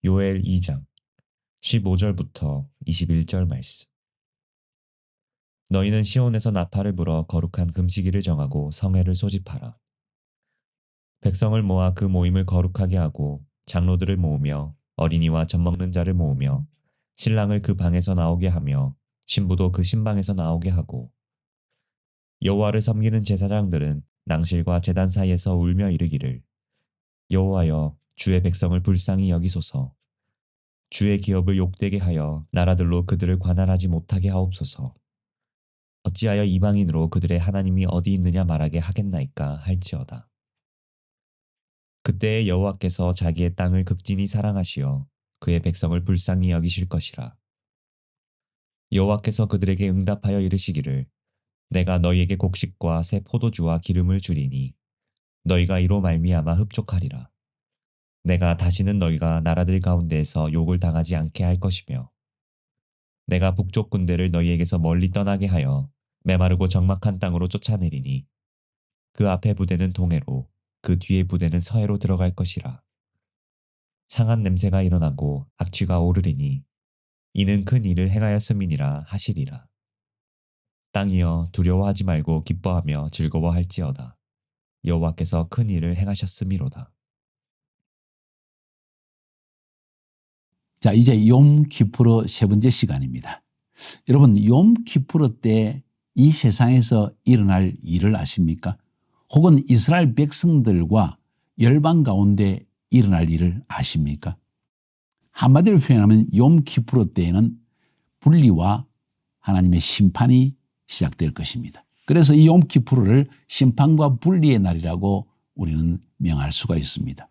요엘 2장 15절부터 21절 말씀. 너희는 시온에서 나팔을 불어 거룩한 금식일을 정하고 성회를 소집하라. 백성을 모아 그 모임을 거룩하게 하고 장로들을 모으며 어린이와 젖 먹는 자를 모으며 신랑을 그 방에서 나오게 하며 신부도 그 신방에서 나오게 하고 여호와를 섬기는 제사장들은 낭실과 제단 사이에서 울며 이르기를 여호와여 주의 백성을 불쌍히 여기소서. 주의 기업을 욕되게 하여 나라들로 그들을 관할하지 못하게 하옵소서. 어찌하여 이방인으로 그들의 하나님이 어디 있느냐 말하게 하겠나이까 할지어다. 그때에 여호와께서 자기의 땅을 극진히 사랑하시어 그의 백성을 불쌍히 여기실 것이라. 여호와께서 그들에게 응답하여 이르시기를 내가 너희에게 곡식과 새 포도주와 기름을 주리니 너희가 이로 말미암아 흡족하리라. 내가 다시는 너희가 나라들 가운데에서 욕을 당하지 않게 할 것이며 내가 북쪽 군대를 너희에게서 멀리 떠나게 하여 메마르고 적막한 땅으로 쫓아내리니 그 앞에 부대는 동해로 그 뒤에 부대는 서해로 들어갈 것이라. 상한 냄새가 일어나고 악취가 오르리니 이는 큰 일을 행하였음이니라 하시리라. 땅이여 두려워하지 말고 기뻐하며 즐거워할지어다. 여호와께서 큰 일을 행하셨음이로다. 자, 이제 욤 키푸르 세 번째 시간입니다. 여러분, 욤 키푸르 때 이 세상에서 일어날 일을 아십니까? 혹은 이스라엘 백성들과 열방 가운데 일어날 일을 아십니까? 한마디로 표현하면 욤 키푸르 때에는 분리와 하나님의 심판이 시작될 것입니다. 그래서 이 욤 키푸르를 심판과 분리의 날이라고 우리는 명할 수가 있습니다.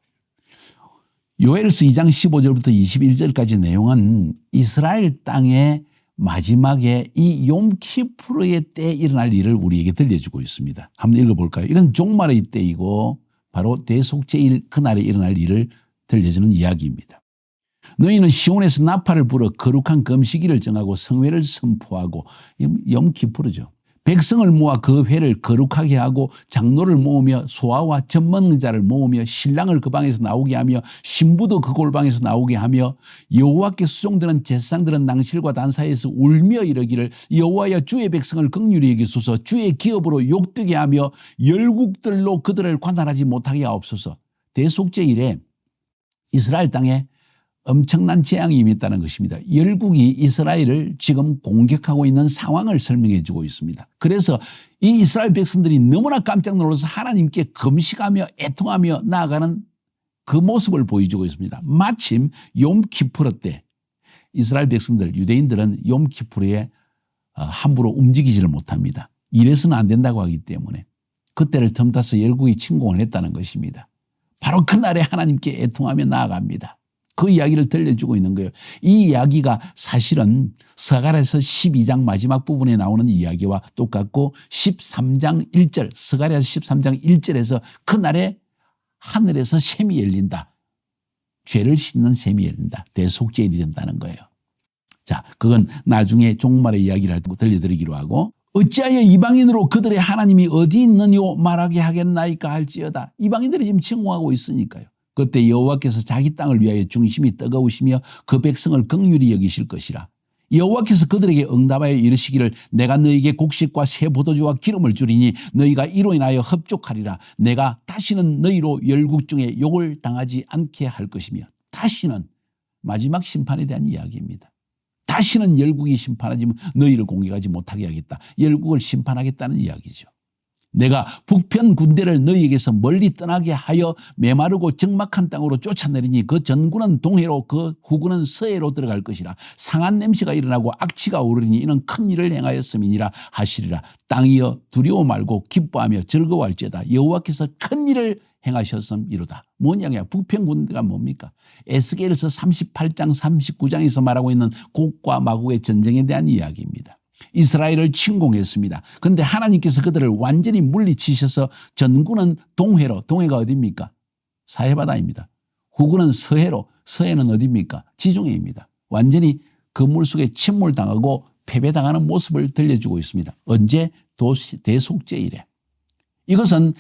요엘서 2장 15절부터 21절까지 내용은 이스라엘 땅의 마지막에 이 욤 키푸르의 때에 일어날 일을 우리에게 들려주고 있습니다. 한번 읽어볼까요? 이건 종말의 때이고 바로 대속죄일 그날에 일어날 일을 들려주는 이야기입니다. 너희는 시온에서 나팔을 불어 거룩한 금식일을 정하고 성회를 선포하고, 욤 키푸르죠. 백성을 모아 그 회를 거룩하게 하고 장로를 모으며 소아와 젖 먹는 자를 모으며 신랑을 그 방에서 나오게 하며 신부도 그 골방에서 나오게 하며 여호와께 수종되는 제사장들은 낭실과 단사에서 울며 이르기를 여호와여 주의 백성을 긍휼히 여기소서. 주의 기업으로 욕되게 하며 열국들로 그들을 관할하지 못하게 하옵소서. 대속죄일에 이스라엘 땅에 엄청난 재앙이 임했다는 것입니다. 열국이 이스라엘을 지금 공격하고 있는 상황을 설명해 주고 있습니다. 그래서 이 이스라엘 백성들이 너무나 깜짝 놀라서 하나님께 금식하며 애통하며 나아가는 그 모습을 보여주고 있습니다. 마침 욤 키푸르 때 이스라엘 백성들, 유대인들은 욤 키푸르에 함부로 움직이지를 못합니다. 이래서는 안 된다고 하기 때문에 그때를 틈타서 열국이 침공을 했다는 것입니다. 바로 그날에 하나님께 애통하며 나아갑니다. 그 이야기를 들려주고 있는 거예요. 이 이야기가 사실은 스가랴서 12장 마지막 부분에 나오는 이야기와 똑같고 13장 1절, 스가랴서 13장 1절에서 그날에 하늘에서 샘이 열린다. 죄를 씻는 샘이 열린다. 대속죄일이 된다는 거예요. 자, 그건 나중에 종말의 이야기를 할 때 들려드리기로 하고, 어찌하여 이방인으로 그들의 하나님이 어디 있느뇨 말하게 하겠나이까 할지어다. 이방인들이 지금 침공하고 있으니까요. 그때 여호와께서 자기 땅을 위하여 중심이 뜨거우시며 그 백성을 긍휼히 여기실 것이라. 여호와께서 그들에게 응답하여 이르시기를 내가 너희에게 곡식과 새 포도주와 기름을 주리니 너희가 이로 인하여 흡족하리라. 내가 다시는 너희로 열국 중에 욕을 당하지 않게 할 것이며, 다시는 마지막 심판에 대한 이야기입니다. 다시는 열국이 심판하지만 너희를 공격하지 못하게 하겠다. 열국을 심판하겠다는 이야기죠. 내가 북편 군대를 너희에게서 멀리 떠나게 하여 메마르고 적막한 땅으로 쫓아내리니 그 전군은 동해로 그 후군은 서해로 들어갈 것이라. 상한 냄새가 일어나고 악취가 오르니 이는 큰 일을 행하였음이니라 하시리라. 땅이여 두려워 말고 기뻐하며 즐거워할지어다. 여호와께서 큰 일을 행하셨음이로다. 뭔 이야기야? 북편 군대가 뭡니까? 에스겔서 38장 39장에서 말하고 있는 곡과 마곡의 전쟁에 대한 이야기입니다. 이스라엘을 침공했습니다. 그런데 하나님께서 그들을 완전히 물리치셔서 전군은 동해로, 동해가 어디입니까? 사해바다입니다. 후군은 서해로, 서해는 어디입니까? 지중해입니다. 완전히 그 물속에 침몰당하고 패배당하는 모습을 들려주고 있습니다. 언제? 대속죄일에. 이것은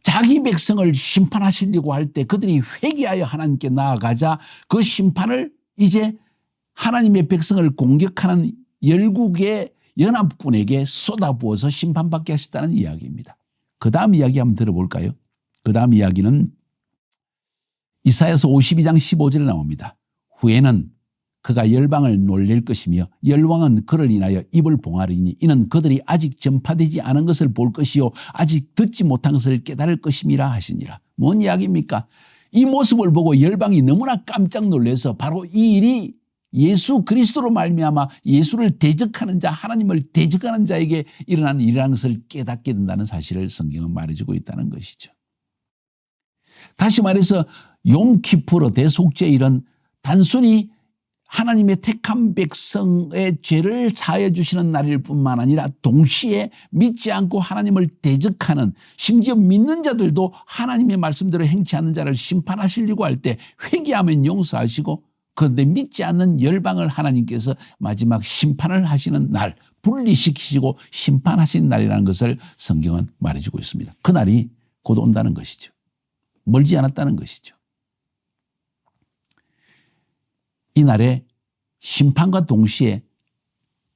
자기 백성을 심판하시려고 할 때 그들이 회개하여 하나님께 나아가자 그 심판을 이제 하나님의 백성을 공격하는 열국의 연합군에게 쏟아부어서 심판받게 하셨다는 이야기입니다. 그 다음 이야기 한번 들어볼까요? 그 다음 이야기는 이사야서 52장 15절에 나옵니다. 후에는 그가 열방을 놀릴 것이며 열왕은 그를 인하여 입을 봉하리니 이는 그들이 아직 전파되지 않은 것을 볼 것이요 아직 듣지 못한 것을 깨달을 것임이라 하시니라. 뭔 이야기입니까? 이 모습을 보고 열방이 너무나 깜짝 놀라서 바로 이 일이 예수 그리스도로 말미암아 예수를 대적하는 자, 하나님을 대적하는 자에게 일어난 일이라는 것을 깨닫게 된다는 사실을 성경은 말해주고 있다는 것이죠. 다시 말해서 욤키푸르 대속죄일은 단순히 하나님의 택한 백성의 죄를 사하여 주시는 날일 뿐만 아니라 동시에 믿지 않고 하나님을 대적하는 심지어 믿는 자들도 하나님의 말씀대로 행치 않는 자를 심판하시려고 할 때 회개하면 용서하시고 그런데 믿지 않는 열방을 하나님께서 마지막 심판을 하시는 날, 분리시키시고 심판하신 날이라는 것을 성경은 말해주고 있습니다. 그 날이 곧 온다는 것이죠. 멀지 않았다는 것이죠. 이 날에 심판과 동시에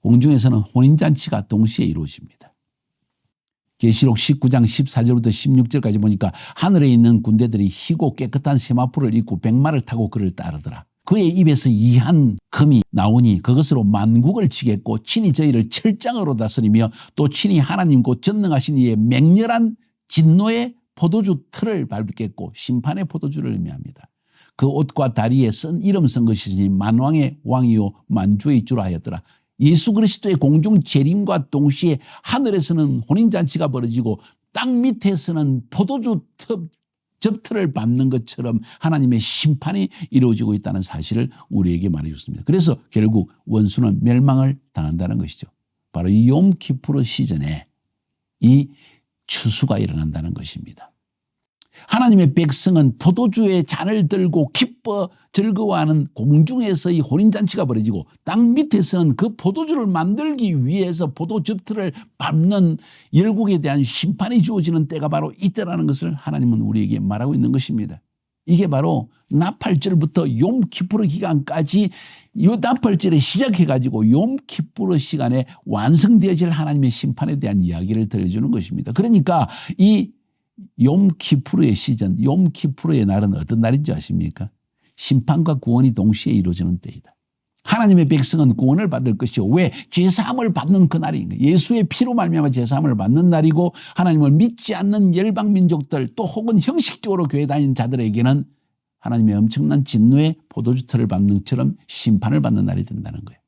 공중에서는 혼인잔치가 동시에 이루어집니다. 계시록 19장 14절부터 16절까지 보니까 하늘에 있는 군대들이 희고 깨끗한 세마포를 입고 백마를 타고 그를 따르더라. 그의 입에서 이한 금이 나오니 그것으로 만국을 치겠고 친히 저희를 철장으로 다스리며 또 친히 하나님 곧 전능하신 이의 맹렬한 진노의 포도주 틀을 밟겠고 심판의 포도주를 의미합니다. 그 옷과 다리에 이름 쓴 것이니 만왕의 왕이요 만주의 주라 하였더라. 예수 그리스도의 공중 재림과 동시에 하늘에서는 혼인잔치가 벌어지고 땅 밑에서는 포도주 접틀을 밟는 것처럼 하나님의 심판이 이루어지고 있다는 사실을 우리에게 말해줬습니다. 그래서 결국 원수는 멸망을 당한다는 것이죠. 바로 이 욤키푸르 시즌에 이 추수가 일어난다는 것입니다. 하나님의 백성은 포도주의 잔을 들고 기뻐 즐거워하는 공중에서 이 혼인잔치가 벌어지고 땅 밑에서는 그 포도주를 만들기 위해서 포도즙틀을 밟는 열국에 대한 심판이 주어지는 때가 바로 이때라는 것을 하나님은 우리에게 말하고 있는 것입니다. 이게 바로 나팔절부터 욤키푸르 기간까지 이 나팔절에 시작해가지고 욤키푸르 시간에 완성되어질 하나님의 심판에 대한 이야기를 들려주는 것입니다. 그러니까 이 욤키푸르의 시즌, 욤키푸르의 날은 어떤 날인지 아십니까? 심판과 구원이 동시에 이루어지는 때이다. 하나님의 백성은 구원을 받을 것이요. 왜? 죄사함을 받는 그 날인 거예요. 예수의 피로 말미암아 죄사함을 받는 날이고 하나님을 믿지 않는 열방 민족들 또 혹은 형식적으로 교회 다니는 자들에게는 하나님의 엄청난 진노의 포도주틀을 밟는 것처럼 심판을 받는 날이 된다는 거예요.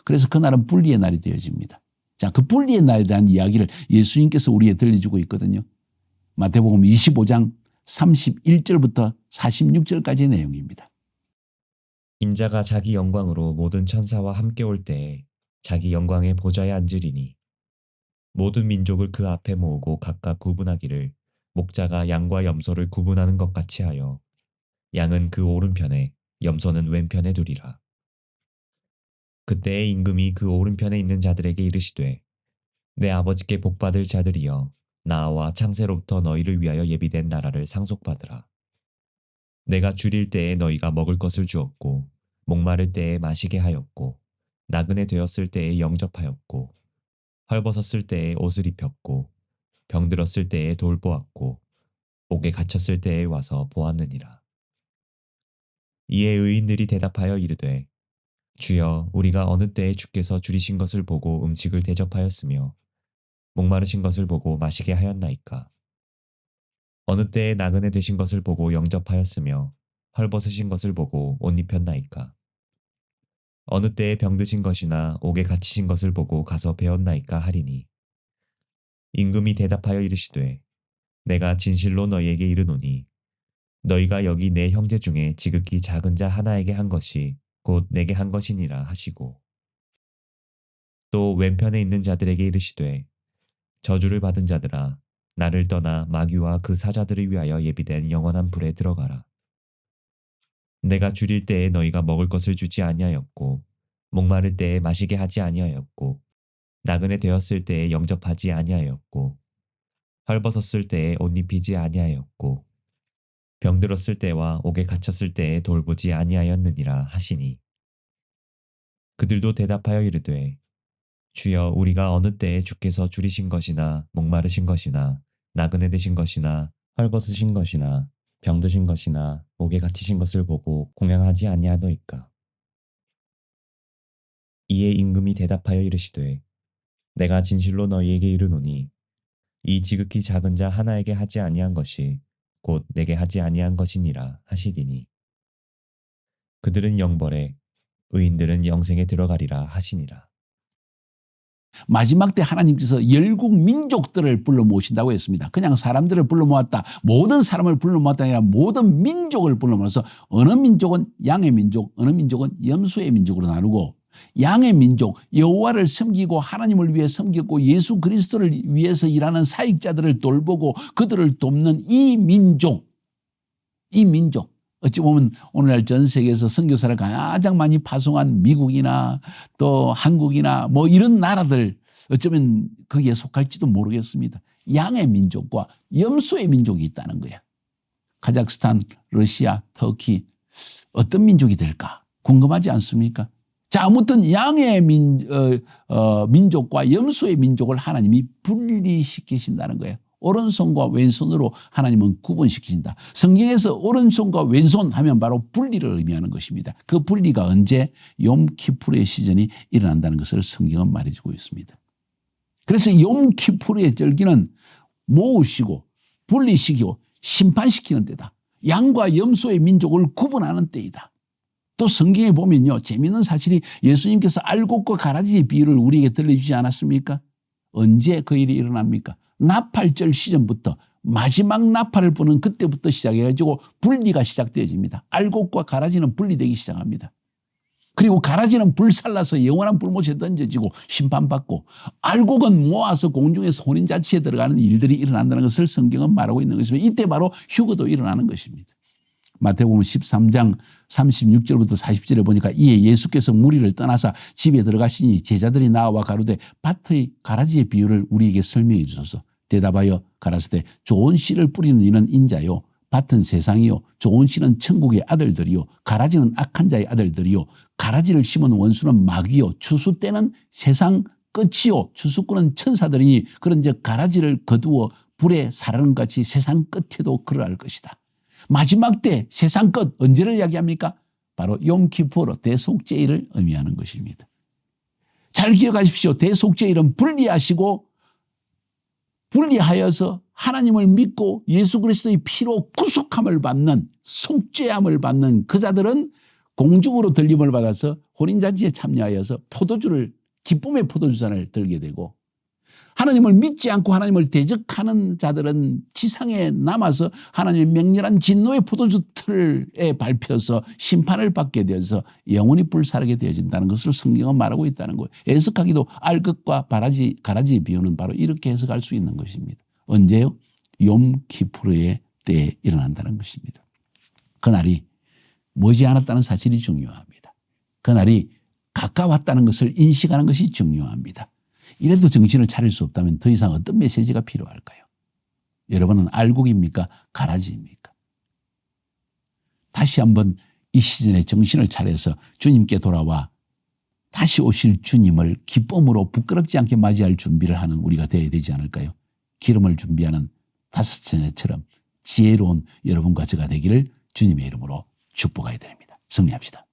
그래서 그 날은 분리의 날이 되어집니다. 자, 그 분리의 날에 대한 이야기를 예수님께서 우리에게 들려주고 있거든요. 마태복음 25장 31절부터 46절까지의 내용입니다. 인자가 자기 영광으로 모든 천사와 함께 올 때에 자기 영광의 보좌에 앉으리니 모든 민족을 그 앞에 모으고 각각 구분하기를 목자가 양과 염소를 구분하는 것 같이 하여 양은 그 오른편에 염소는 왼편에 두리라. 그때의 임금이 그 오른편에 있는 자들에게 이르시되 내 아버지께 복받을 자들이여 나와 창세로부터 너희를 위하여 예비된 나라를 상속받으라. 내가 줄일 때에 너희가 먹을 것을 주었고 목마를 때에 마시게 하였고 나그네 되었을 때에 영접하였고 헐벗었을 때에 옷을 입혔고 병들었을 때에 돌보았고 옥에 갇혔을 때에 와서 보았느니라. 이에 의인들이 대답하여 이르되 주여 우리가 어느 때에 주께서 줄이신 것을 보고 음식을 대접하였으며 목마르신 것을 보고 마시게 하였나이까. 어느 때에 나그네 되신 것을 보고 영접하였으며 헐벗으신 것을 보고 옷 입혔나이까. 어느 때에 병드신 것이나 옥에 갇히신 것을 보고 가서 배웠나이까 하리니 임금이 대답하여 이르시되 내가 진실로 너희에게 이르노니 너희가 여기 내 형제 중에 지극히 작은 자 하나에게 한 것이 곧 내게 한 것이니라 하시고 또 왼편에 있는 자들에게 이르시되 저주를 받은 자들아 나를 떠나 마귀와 그 사자들을 위하여 예비된 영원한 불에 들어가라. 내가 줄일 때에 너희가 먹을 것을 주지 아니하였고 목마를 때에 마시게 하지 아니하였고 나그네 되었을 때에 영접하지 아니하였고 헐벗었을 때에 옷 입히지 아니하였고 병들었을 때와 옥에 갇혔을 때에 돌보지 아니하였느니라 하시니 그들도 대답하여 이르되 주여 우리가 어느 때에 주께서 줄이신 것이나 목마르신 것이나 나그네 되신 것이나 헐벗으신 것이나 병드신 것이나 옥에 갇히신 것을 보고 공양하지 아니하노이까. 이에 임금이 대답하여 이르시되 내가 진실로 너희에게 이르노니 이 지극히 작은 자 하나에게 하지 아니한 것이 곧 내게 하지 아니한 것이니라 하시리니 그들은 영벌에 의인들은 영생에 들어가리라 하시니라. 마지막 때 하나님께서 열국 민족들을 불러 모으신다고 했습니다. 그냥 사람들을 불러 모았다. 모든 사람을 불러 모았다 아니라 모든 민족을 불러 모아서 어느 민족은 양의 민족, 어느 민족은 염소의 민족으로 나누고 양의 민족, 여호와를 섬기고 하나님을 위해 섬겼고 예수 그리스도를 위해서 일하는 사역자들을 돌보고 그들을 돕는 이 민족, 어찌 보면 오늘날 전 세계에서 선교사를 가장 많이 파송한 미국이나 또 한국이나 뭐 이런 나라들 어쩌면 거기에 속할지도 모르겠습니다. 양의 민족과 염소의 민족이 있다는 거예요. 카자흐스탄, 러시아, 터키 어떤 민족이 될까 궁금하지 않습니까? 자, 아무튼 양의 민족과 염소의 민족을 하나님이 분리시키신다는 거예요. 오른손과 왼손으로 하나님은 구분시키신다. 성경에서 오른손과 왼손 하면 바로 분리를 의미하는 것입니다. 그 분리가 언제? 욤키푸르의 시즌이 일어난다는 것을 성경은 말해주고 있습니다. 그래서 욤키푸르의 절기는 모으시고 분리시키고 심판시키는 때다. 양과 염소의 민족을 구분하는 때이다. 또 성경에 보면요, 재미있는 사실이 예수님께서 알곡과 가라지의 비유를 우리에게 들려주지 않았습니까? 언제 그 일이 일어납니까? 나팔절 시즌부터 마지막 나팔을 부는 그때부터 시작해가지고 분리가 시작되어집니다. 알곡과 가라지는 분리되기 시작합니다. 그리고 가라지는 불살라서 영원한 불못에 던져지고 심판받고 알곡은 모아서 공중에서 혼인잔치에 들어가는 일들이 일어난다는 것을 성경은 말하고 있는 것입니다. 이때 바로 휴거도 일어나는 것입니다. 마태복음 13장 36절부터 40절에 보니까 이에 예수께서 무리를 떠나사 집에 들어가시니 제자들이 나와 가로되 밭의 가라지의 비유를 우리에게 설명해 주소서. 대답하여 가라사대 좋은 씨를 뿌리는 이는 인자요 밭은 세상이요 좋은 씨는 천국의 아들들이요 가라지는 악한 자의 아들들이요 가라지를 심은 원수는 마귀요 추수 때는 세상 끝이요 추수꾼은 천사들이니 그런즉 가라지를 거두어 불에 사르는 같이 세상 끝에도 그러할 것이다. 마지막 때 세상 끝 언제를 이야기합니까? 바로 욤키푸르 대속죄일을 의미하는 것입니다. 잘 기억하십시오. 대속죄일은 분리하여서 하나님을 믿고 예수 그리스도의 피로 구속함을 받는 속죄함을 받는 그 자들은 공중으로 들림을 받아서 혼인잔치에 참여하여서 기쁨의 포도주잔을 들게 되고 하나님을 믿지 않고 하나님을 대적하는 자들은 지상에 남아서 하나님의 맹렬한 진노의 포도주 틀에 밟혀서 심판을 받게 되어서 영원히 불사르게 되어진다는 것을 성경은 말하고 있다는 거예요. 해석하기도 알것과 가라지의 비유는 바로 이렇게 해석할 수 있는 것입니다. 언제요? 욤키푸르의 때에 일어난다는 것입니다. 그날이 머지않았다는 사실이 중요합니다. 그날이 가까웠다는 것을 인식하는 것이 중요합니다. 이래도 정신을 차릴 수 없다면 더 이상 어떤 메시지가 필요할까요? 여러분은 알곡입니까? 가라지입니까? 다시 한번 이 시즌에 정신을 차려서 주님께 돌아와 다시 오실 주님을 기쁨으로 부끄럽지 않게 맞이할 준비를 하는 우리가 되어야 되지 않을까요? 기름을 준비하는 다섯 처녀처럼 지혜로운 여러분과 제가 되기를 주님의 이름으로 축복하여 드립니다. 승리합시다.